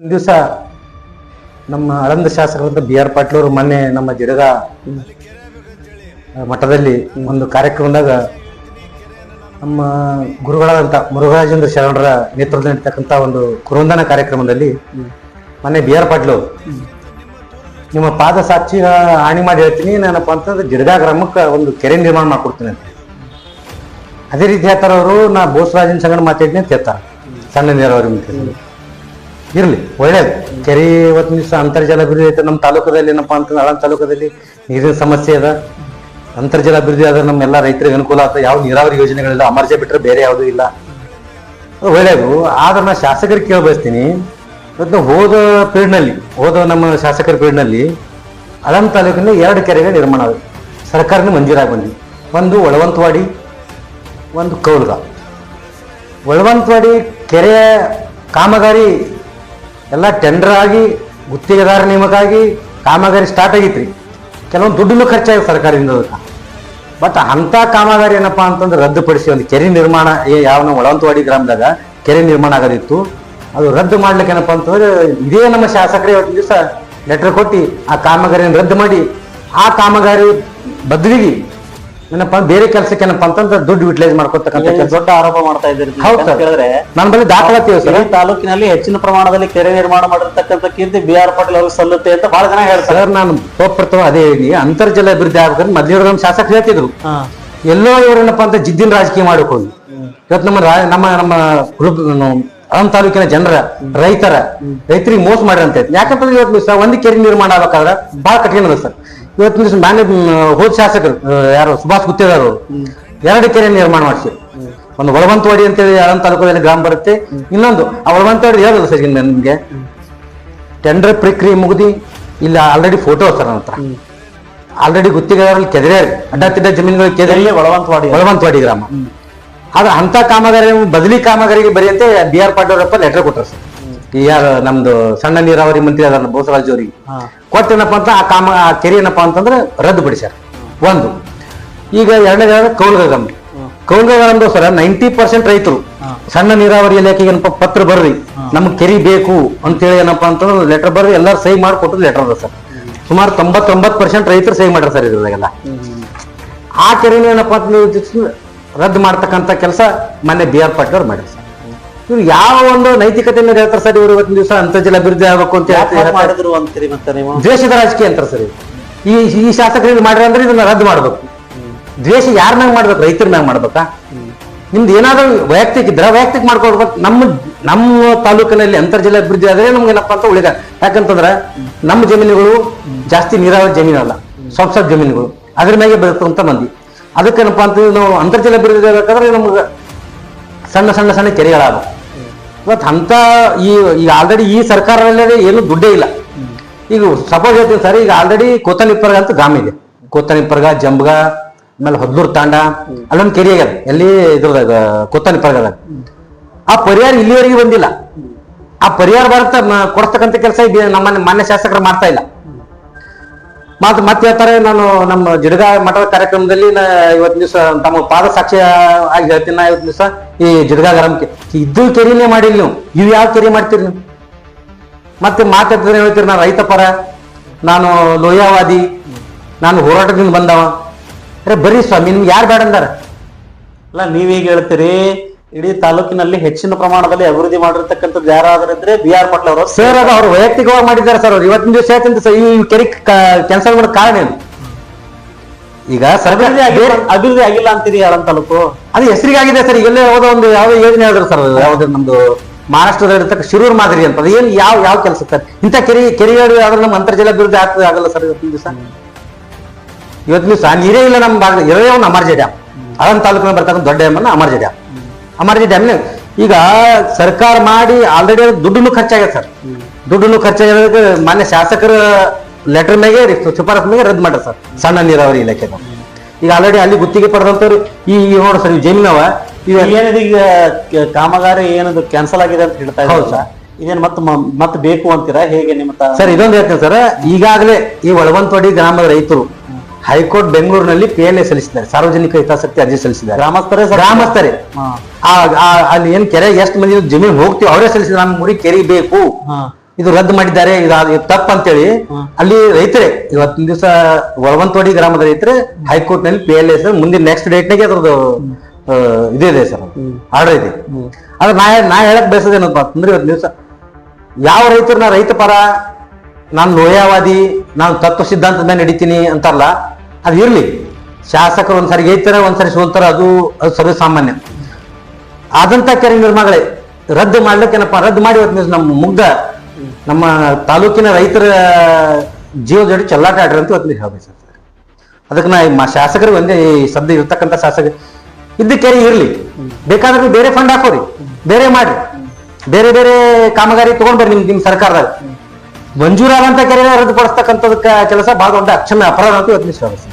ದಿವಸ ನಮ್ಮ ಆಳಂದ ಶಾಸಕರಾದ ಬಿ ಆರ್ ಪಾಟೀಲ್ ಅವರು ಮೊನ್ನೆ ನಮ್ಮ ಜಿಡಗ ಮಠದಲ್ಲಿ ಒಂದು ಕಾರ್ಯಕ್ರಮದಾಗ ನಮ್ಮ ಗುರುಗಳಾದಂಥ ಮುರುಘರಾಜೇಂದ್ರ ಶರಣರ ನೇತೃತ್ವದಲ್ಲಿ ನಡೀತಕ್ಕಂಥ ಒಂದು ಕುರುವಂದನ ಕಾರ್ಯಕ್ರಮದಲ್ಲಿ ಮೊನ್ನೆ ಬಿ ಆರ್ ಪಾಟೀಲ್ ಅವರು ನಿಮ್ಮ ಪಾದ ಸಾಕ್ಷಿ ಹಾನಿ ಮಾಡಿ ಹೇಳ್ತೀನಿ, ನಾನಪ್ಪ ಅಂತಂದ್ರೆ ಜಿಡಗ ಗ್ರಾಮಕ್ಕೆ ಒಂದು ಕೆರೆ ನಿರ್ಮಾಣ ಮಾಡ್ಕೊಡ್ತೀನಿ ಅಂತ. ಅದೇ ರೀತಿ ಹೇಳ್ತಾರವರು, ನಾ ಬೋಸರಾಜನ ಸಂಗಡ ಮಾತಾಡಿನಿ ಅಂತ ಹೇಳ್ತಾರೆ. ಸಣ್ಣ ನೀರಾವರಿ ಮಂತ್ರಿ ಇರ್ಲಿ, ಒಳ್ಳೇದು. ಕೆರೆ ಇವತ್ತಿನ ದಿವಸ ಅಂತರ್ಜಲ ಅಭಿವೃದ್ಧಿ ಐತೆ ನಮ್ಮ ತಾಲೂಕದಲ್ಲಿ. ಏನಪ್ಪಾ ಅಂತಂದ್ರೆ ಆಳಂದ ತಾಲೂಕದಲ್ಲಿ ನೀರಿನ ಸಮಸ್ಯೆ ಅದ. ಅಂತರ್ಜಲ ಅಭಿವೃದ್ಧಿ ಆದ್ರೆ ನಮ್ಮೆಲ್ಲ ರೈತರಿಗೆ ಅನುಕೂಲ ಆಗ್ತದೆ. ಯಾವ ನೀರಾವರಿ ಯೋಜನೆಗಳಿಲ್ಲ, ಅಮರ್ಜೆ ಬಿಟ್ಟರೆ ಬೇರೆ ಯಾವುದೂ ಇಲ್ಲ. ಒಳ್ಳೇದು. ಆದ್ರೆ ನಾ ಶಾಸಕರಿಗೆ ಕೇಳ ಬಯಸ್ತೀನಿ, ಇವತ್ತು ಹೋದ ನಮ್ಮ ಶಾಸಕರ ಪೀರಿಯಡ್ನಲ್ಲಿ ಆಳಂದ ತಾಲೂಕಿನ 2 ಕೆರೆಗಳು ನಿರ್ಮಾಣ ಆಗಿದೆ. ಸರ್ಕಾರದಿಂದ ಮಂಜೂರಾಗಿ ಬಂದಿದೆ. ಒಂದು ಒಳವಂತವಾಡಿ, ಒಂದು ಕೌಲ್ಗ. ಒಳವಂತವಾಡಿ ಕೆರೆ ಕಾಮಗಾರಿ ಎಲ್ಲ ಟೆಂಡರ್ ಆಗಿ ಗುತ್ತಿಗೆದಾರ ನೇಮಕ ಆಗಿ ಕಾಮಗಾರಿ ಸ್ಟಾರ್ಟ್ ಆಗಿತ್ರಿ. ಕೆಲವೊಂದು ದುಡ್ಡು ಖರ್ಚಾಗಿದೆ ಸರ್ಕಾರದಿಂದ ಅದಕ್ಕೆ. ಬಟ್ ಅಂಥ ಕಾಮಗಾರಿ ಏನಪ್ಪಾ ಅಂತಂದ್ರೆ ರದ್ದುಪಡಿಸಿ ಒಂದು ಕೆರೆ ನಿರ್ಮಾಣ ಯಾವ ನಾವು ಒಳವಂತವಾಡಿ ಗ್ರಾಮದಾಗ ಕೆರೆ ನಿರ್ಮಾಣ ಆಗೋದಿತ್ತು, ಅದು ರದ್ದು ಮಾಡ್ಲಿಕ್ಕೆ ಏನಪ್ಪಾ ಅಂತಂದ್ರೆ ಇದೇ ನಮ್ಮ ಶಾಸಕರೇ ಇವತ್ತಿನ ದಿವಸ ಲೆಟರ್ ಕೊಟ್ಟು ಆ ಕಾಮಗಾರಿಯನ್ನು ರದ್ದು ಮಾಡಿ ಆ ಕಾಮಗಾರಿ ಬದಲಿಗೆ ಏನಪ್ಪಾ ಬೇರೆ ಕೆಲಸಕ್ಕೆ ಏನಪ್ಪಾ ಅಂತಂದ್ರೆ ದುಡ್ಡು ಯುಟಿಲೈಸ್ ಮಾಡ್ಕೊತಕ್ಕಂಥ ದೊಡ್ಡ ಆರೋಪ ಮಾಡ್ತಾ ಇದ್ದೀರಿ. ಹೇಳಿದ್ರೆ ನನ್ನ ಬಳಿ ದಾಖಲಾತಿ ಸರ್. ಈ ತಾಲೂಕಿನಲ್ಲಿ ಹೆಚ್ಚಿನ ಪ್ರಮಾಣದಲ್ಲಿ ಕೆರೆ ನಿರ್ಮಾಣ ಮಾಡಿರ್ತಕ್ಕಂಥ ಕೀರ್ತಿ ಬಿ ಆರ್ ಪಾಟೀಲ್ ಅವ್ರಿಗೆ ಸಲ್ಲುತ್ತೆ ಅಂತ ಬಹಳ ಜನ ಹೇಳ್ತಾರೆ. ಸರ್, ನಾನು ಪ್ರಥಮ ಅದೇ ಹೇಳಿ, ಅಂತರ್ಜಲ ಅಭಿವೃದ್ಧಿ ಆಗ್ಬೇಕಂದ್ರೆ ಮೊದಲಿರೋ ನಮ್ಮ ಶಾಸಕರು ಹೇಳ್ತಿದ್ರು, ಎಲ್ಲೋ ಇವ್ರೇನಪ್ಪಾ ಅಂತ ಜಿದ್ದಿನ ರಾಜಕೀಯ ಮಾಡಿಕೊಂಡು ಇವತ್ತು ನಮ್ಮ ನಮ್ಮ ಆಳಂದ ತಾಲೂಕಿನ ಜನರ ರೈತರಿಗೆ ಮೋಸ ಮಾಡಿರಂತ. ಯಾಕಂತಂದ್ರೆ ಇವತ್ತು ದಿವಸ ಒಂದು ಕೆರೆ ನಿರ್ಮಾಣ ಆಗ್ಬೇಕಾದ್ರೆ ಬಹಳ ಕಠಿಣ ಅದ ಸರ್. ಇವತ್ತು ದಿವಸ ಹೋದ ಶಾಸಕರು ಯಾರು ಸುಭಾಷ್ ಗುತ್ತೇದಾರ್ ಅವರು 2 ಕೆರೆ ನಿರ್ಮಾಣ ಮಾಡಿಸಿದ್ರು. ಒಂದು ಒಳವಂತವಾಡಿ ಅಂತೇಳಿ ಆಳಂದ ತಾಲೂಕಲ್ಲಿ ಗ್ರಾಮ ಬರುತ್ತೆ, ಇನ್ನೊಂದು ಆ ಒಳವಂತವಾಡಿ ಹೇಳಲ್ಲ ಸರ್ ನಿಮ್ಗೆ ಟೆಂಡರ್ ಪ್ರಕ್ರಿಯೆ ಮುಗಿದಿ ಇಲ್ಲ ಆಲ್ರೆಡಿ ಫೋಟೋ ಸರ್ ನನ್ನ ಹತ್ರ. ಆಲ್ರೆಡಿ ಗುತ್ತಿಗೆದಾರಲ್ಲಿ ಕೆದರಿ ಅಡ್ಡ ತಿಡ್ಡ ಜಮೀನುಗಳು ಕೆದರಿ ಒಳವಂತವಾಡಿ ಗ್ರಾಮ. ಆದ್ರೆ ಅಂತ ಕಾಮಗಾರಿ ಬದಲಿ ಕಾಮಗಾರಿಗೆ ಬರೀ ಅಂತ ಬಿ ಆರ್ ಪಾಟೀಲ್ ಅವರಪ್ಪ ಲೆಟರ್ ಕೊಟ್ಟರು ಸರ್. ಈ ಯಾರು ನಮ್ದು ಸಣ್ಣ ನೀರಾವರಿ ಮಂತ್ರಿ ಅದಾರ ಬೋಸರಾಜ್ ಅವರಿಗೆ ಕೊಟ್ಟೇನಪ್ಪ ಅಂತ ಆ ಕೆರೆ ಏನಪ್ಪಾ ಅಂತಂದ್ರೆ ರದ್ದುಪಡಿಸ್ಯಾರ. ಒಂದು ಈಗ 2ನೇದಾದ ಕೌಲ್ಗಂದು ಸರ್ 90% ರೈತರು ಸಣ್ಣ ನೀರಾವರಿ ಇಲಾಖೆಗೆ ಏನಪ್ಪ ಪತ್ರ ಬರ್ರಿ ನಮ್ಗೆ ಕೆರೆ ಬೇಕು ಅಂತೇಳಿ ಏನಪ್ಪಾ ಅಂತಂದ್ರೆ ಲೆಟರ್ ಬರ್ರಿ ಎಲ್ಲಾರು ಸಹಿ ಮಾಡಿಕೊಟ್ಟು ಲೆಟರ್ ಅದ ಸರ್. ಸುಮಾರು 99% ರೈತರು ಸಹಿ ಮಾಡ್ಯಾರ ಸರ್ ಇದ್ರಾಗೆಲ್ಲ. ಆ ಕೆರೆನ ಏನಪ್ಪಾ ಅಂತ ರದ್ದು ಮಾಡ್ತಕ್ಕಂಥ ಕೆಲಸ ಮೊನ್ನೆ ಬಿ ಆರ್ ಪಾಟೀಲ್ ಅವ್ರು ಮಾಡ್ಯಾರ ಸರ್. ಇವ್ರು ಯಾವ ಒಂದು ನೈತಿಕತೆ ಮೇಲೆ ಹೇಳ್ತಾರೆ ಸರ್ ಇವರು ಇವತ್ತಿನ ದಿವಸ ಅಂತರ್ಜಲ ಅಭಿವೃದ್ಧಿ ಆಗಬೇಕು ಅಂತ ಮಾಡಿದ್ರು ಅಂತೀರಿ. ಮತ್ತೆ ನೀವು ದ್ವೇಷದ ರಾಜಕೀಯ ಅಂತಾರೆ ಸರ್. ಈ ಶಾಸಕರಿಗೆ ಮಾಡ್ರಿ ಅಂದ್ರೆ ಇದನ್ನ ರದ್ದು ಮಾಡ್ಬೇಕು. ದ್ವೇಷ ಯಾರ ಮ್ಯಾಗ ಮಾಡ್ಬೇಕು? ರೈತರ ಮ್ಯಾಗ ಮಾಡ್ಬೇಕಾ? ನಿಮ್ದು ಏನಾದ್ರೂ ವೈಯಕ್ತಿಕ ಇದ್ರ ವೈಯಕ್ತಿಕ ಮಾಡ್ಕೊಡ್ಬೇಕು. ನಮ್ಮ ತಾಲೂಕಿನಲ್ಲಿ ಅಂತರ್ಜಲ ಅಭಿವೃದ್ಧಿ ಆದ್ರೆ ನಮ್ಗೆ ಏನಪ್ಪಾ ಅಂತ ಉಳಿದ. ಯಾಕಂತಂದ್ರೆ ನಮ್ಮ ಜಮೀನುಗಳು ಜಾಸ್ತಿ ನೀರಾವರಿ ಜಮೀನಲ್ಲ, ಸ್ವಲ್ಪ ಜಮೀನುಗಳು ಅದ್ರ ಮ್ಯಾಗೆ ಬದುಕುವಂತ ಮಂದಿ. ಅದಕ್ಕೇನಪ್ಪಾ ಅಂತ ನಾವು ಅಂತರ್ಜಲ ಅಭಿವೃದ್ಧಿ ಆಗ್ಬೇಕಾದ್ರೆ ನಮ್ಗೆ ಸಣ್ಣ ಕೆರೆಗಳಾಗ. ಇವತ್ತು ಅಂತ ಈಗ ಆಲ್ರೆಡಿ ಈ ಸರ್ಕಾರದಲ್ಲೇ ಏನು ದುಡ್ಡೇ ಇಲ್ಲ. ಈಗ ಸಪೋಸ್ ಹೇಳ್ತೀನಿ ಸರ್, ಈಗ ಆಲ್ರೆಡಿ ಕೋತನಿಪ್ಪರ್ಗ ಅಂತ ಗ್ರಾಮ ಇದೆ. ಕೋತನಿಪ್ಪರ್ಗ, ಜಂಬಗ, ಆಮೇಲೆ ಹೊದ್ಲೂರ್ ತಾಂಡ ಅಲ್ಲೊಂದು ಕೆರೆ ಆಗ್ಯದ. ಎಲ್ಲಿ ಇದ್ರದಾಗ ಕೋತನಿಪ್ಪರ್ಗದಾಗ. ಆ ಪರಿಹಾರ ಇಲ್ಲಿವರೆಗೆ ಬಂದಿಲ್ಲ. ಆ ಪರಿಹಾರ ಕೊಡ್ತಕ್ಕಂಥ ಕೆಲಸ ನಮ್ಮ ಮಾನ್ಯ ಶಾಸಕರು ಮಾಡ್ತಾ ಇಲ್ಲ. ಮತ್ತೆ ಹೇಳ್ತಾರೆ, ನಾನು ನಮ್ಮ ಜಿಡಗ ಮಠದ ಕಾರ್ಯಕ್ರಮದಲ್ಲಿ ಇವತ್ತಿನ ದಿವಸ ತಮ್ಮ ಪಾದ ಸಾಕ್ಷಿ ಆಗಿ ಹೇಳ್ತೀನಿ. ನಾ ಇವತ್ತಿನ ದಿವಸ ಈ ಜಿಡಗ ಗ್ರಾಮಕ್ಕೆ ಇದ್ದು ಕೆರೆನೇ ಮಾಡಿಲ್ಲ ನೀವು. ಇವು ಯಾವ ಕೆರೆ ಮಾಡ್ತೀರಿ ನೀವು? ಮತ್ತೆ ಮಾತಾಡ್ತಾರೆ ಹೇಳ್ತೀರಿ, ನಾನು ರೈತ ಪರ, ನಾನು ಲೋಯವಾದಿ, ನಾನು ಹೋರಾಟದಿಂದ ಬಂದವ. ಬರೀ ಸ್ವಾಮಿ, ನಿಮ್ಗೆ ಯಾರು ಬೇಡ ಅಂದಾರ? ಅಲ್ಲ, ನೀವೀಗ ಹೇಳ್ತೀರಿ ಇಡೀ ತಾಲೂಕಿನಲ್ಲಿ ಹೆಚ್ಚಿನ ಪ್ರಮಾಣದಲ್ಲಿ ಅಭಿವೃದ್ಧಿ ಮಾಡಿರ್ತಕ್ಕಂಥದ್ದು ಯಾರಾದ್ರೂ ಇದ್ರೆ ಬಿ ಆರ್ ಪಾಟೀಲ್ ಅವರು ಸರ್. ಅದು ಅವ್ರು ವೈಯಕ್ತಿಕವಾಗಿ ಮಾಡಿದ್ದಾರೆ ಸರ್. ಅವ್ರು ಇವತ್ತಿನ ದಿವಸ ಹೇಳ್ತೀನಿ ಸರ್, ಈ ಕೆರೆ ಕ್ಯಾನ್ಸಲ್ ಮಾಡೋ ಕಾರಣ ಏನು? ಈಗ ಸರ್ಕಾರ ಅಭಿವೃದ್ಧಿ ಆಗಿಲ್ಲ ಅಂತೀರಿ ಆಳಂದ ತಾಲೂಕು. ಅದು ಹೆಸರಿಗಾಗಿದೆ ಸರ್. ಈಗೆಲ್ಲ ಯಾವುದೋ ಒಂದು ಯಾವುದೋ ಯೋಜನೆ ಹೇಳಿದ್ರು ಸರ್. ಯಾವ್ದು ನಮ್ದು ಮಹಾರಾಷ್ಟ್ರದ ಇರತಕ್ಕ ಶಿರೂರ್ ಮಾದರಿ ಅಂತ. ಏನು ಯಾವ ಕೆಲಸ ಸರ್? ಇಂಥ ಕೆರೆಗಳು ಆದ್ರೆ ನಮ್ಮ ಅಂತರ್ಜಲ ಅಭಿವೃದ್ಧಿ ಆಗ್ತದೆ ಆಗಲ್ಲ ಸರ್. ಇವತ್ತಿನ ದಿವಸ ನೀರೇ ಇಲ್ಲ ನಮ್ಮ ಭಾಗ. ಇರೋದೇ ಒಂದು ಅಮರ್ಜೆ ಡ್ಯಾಮ್, ಆಳಂದ ತಾಲೂಕಿನ ಬರ್ತಕ್ಕಂಥ ದೊಡ್ಡ ಡ್ಯಾಮ್ ಅಮರ್ಜೆ ಡ್ಯಾಮ್. ಅಮರ್ಜೆ ಡ್ಯಾಮ್ ಈಗ ಸರ್ಕಾರ ಮಾಡಿ ಆಲ್ರೆಡಿ ದುಡ್ಡು ಖರ್ಚಾಗಿದೆ ಸರ್. ದುಡ್ಡು ಖರ್ಚಾಗಿರೋದಕ್ಕೆ ಮಾನ್ಯ ಶಾಸಕರ ಲೆಟರ್ ಮೇಲೆ ಶಿಫಾರಸ್ ಮೇಲೆ ರದ್ದು ಮಾಡ್ಯಾರ ಸರ್ ಸಣ್ಣ ನೀರಾವರಿ ಇಲಾಖೆ. ಈಗ ಆಲ್ರೆಡಿ ಅಲ್ಲಿ ಗುತ್ತಿಗೆ ಪಡೆದಂತವ್ರು ಈ ನೋಡ್ರಿ ಸರ್, ಜಮೀನವ ಏನಿದೆ ಈಗ ಕಾಮಗಾರಿ ಏನದು ಕ್ಯಾನ್ಸಲ್ ಆಗಿದೆ ಅಂತ ಹೇಳ್ತಾ ಇದ್ದಾರೆ ಸರ್. ಇದೇನು ಮತ್ತೆ ಬೇಕು ಅಂತೀರಾ ಹೇಗೆ ನಿಮ್ಮ ಸರ್? ಇದೊಂದು ಹೇಳ್ತೀನಿ ಸರ್, ಈಗಾಗಲೇ ಈ ಒಳವಂತವಾಡಿ ಗ್ರಾಮದ ರೈತರು ಹೈಕೋರ್ಟ್ ಬೆಂಗಳೂರಿನಲ್ಲಿ PLA ಸಲ್ಲಿಸಿದ್ದಾರೆ, ಸಾರ್ವಜನಿಕ ಹಿತಾಸಕ್ತಿ ಅರ್ಜಿ ಸಲ್ಲಿಸಿದ್ದಾರೆ. ಗ್ರಾಮಸ್ಥರೇ ಅಲ್ಲಿ ಏನ್ ಕೆರೆ ಎಷ್ಟು ಮಂದಿ ಜಮೀನು ಹೋಗ್ತೀವಿ ಅವರೇ ಸಲ್ಲಿಸಿದ್ರೆ ನಮ್ಮ ಊರಿಗೆ ಕೆರೆ ಬೇಕು ಇದು ರದ್ದು ಮಾಡಿದ್ದಾರೆ ಇದು ತಪ್ಪು ಅಂತೇಳಿ ಅಲ್ಲಿ ರೈತರೇ ಇವತ್ತಿನ ದಿವಸ ಒಳವಂತೋಡಿ ಗ್ರಾಮದ ರೈತರೇ ಹೈಕೋರ್ಟ್ ನಲ್ಲಿ PLS ಮುಂದಿನ ನೆಕ್ಸ್ಟ್ ಡೇಟ್ ನಾಗೆ ಅದ್ರದ್ದು ಇದೆ ಸರ್, ಆರ್ಡರ್ ಇದೆ. ಆದ್ರೆ ನಾ ಹೇಳಕ್ ಬಯಸೋದೇನಪ್ಪ ಅಂತಂದ್ರೆ ಇವತ್ತು ದಿವಸ ಯಾವ ರೈತರನ್ನ ರೈತ ಪರ ನಾನು ಲೋಯವಾದಿ ನಾನು ತತ್ವ ಸಿದ್ಧಾಂತದ ಮೇಲೆ ನಡೀತೀನಿ ಅಂತಾರಲ್ಲ, ಅದು ಇರ್ಲಿ. ಶಾಸಕರು ಒಂದ್ಸರಿ ಗೆಯ್ತಾರೆ ಒಂದ್ಸರಿ ಸೋಲ್ತಾರೆ, ಅದು ಸರ್ವೇ ಸಾಮಾನ್ಯ. ಆದಂತ ಕೆರೆ ನಿರ್ಮಾಣಗಳೇ ರದ್ದು ಮಾಡ್ಲಿಕ್ಕೇನಪ್ಪ, ರದ್ದು ಮಾಡಿ ಇವತ್ತು ನಮ್ಮ ಮುಗ್ಧ ನಮ್ಮ ತಾಲೂಕಿನ ರೈತರ ಜೀವ ಜೋಡಿ ಚೆಲ್ಲಾಟ ಆಡ್ರಿ ಅಂತ ಇವತ್ತು ಹೇಳ್ಬೇಕು ಸರ್. ಅದಕ್ಕೆ ನಾ ಶಾಸಕರಿಗೆ ಒಂದೇ ಸದ್ಯ ಇರ್ತಕ್ಕಂಥ ಶಾಸಕ ಇದ್ದ ಕೆರೆ ಇರ್ಲಿ, ಬೇಕಾದ್ರೆ ನೀವು ಬೇರೆ ಫಂಡ್ ಹಾಕೋರಿ, ಬೇರೆ ಮಾಡ್ರಿ, ಬೇರೆ ಬೇರೆ ಕಾಮಗಾರಿ ತಗೊಂಡ್ ಬರ್ರಿ ನಿಮ್ ಸರ್ಕಾರದಾಗ. ಮಂಜೂರಾದಂತ ಕೆರೆ ರದ್ದುಪಡಿಸ್ತಕ್ಕಂಥದಕ್ಕೆ ಕೆಲಸ ಬಹಳ ದೊಡ್ಡ ಅಕ್ಷಮ್ಯ ಅಪರಾಧ ಅಂತ ಇವತ್ತು ಹೇಳ್ಬೇಕು.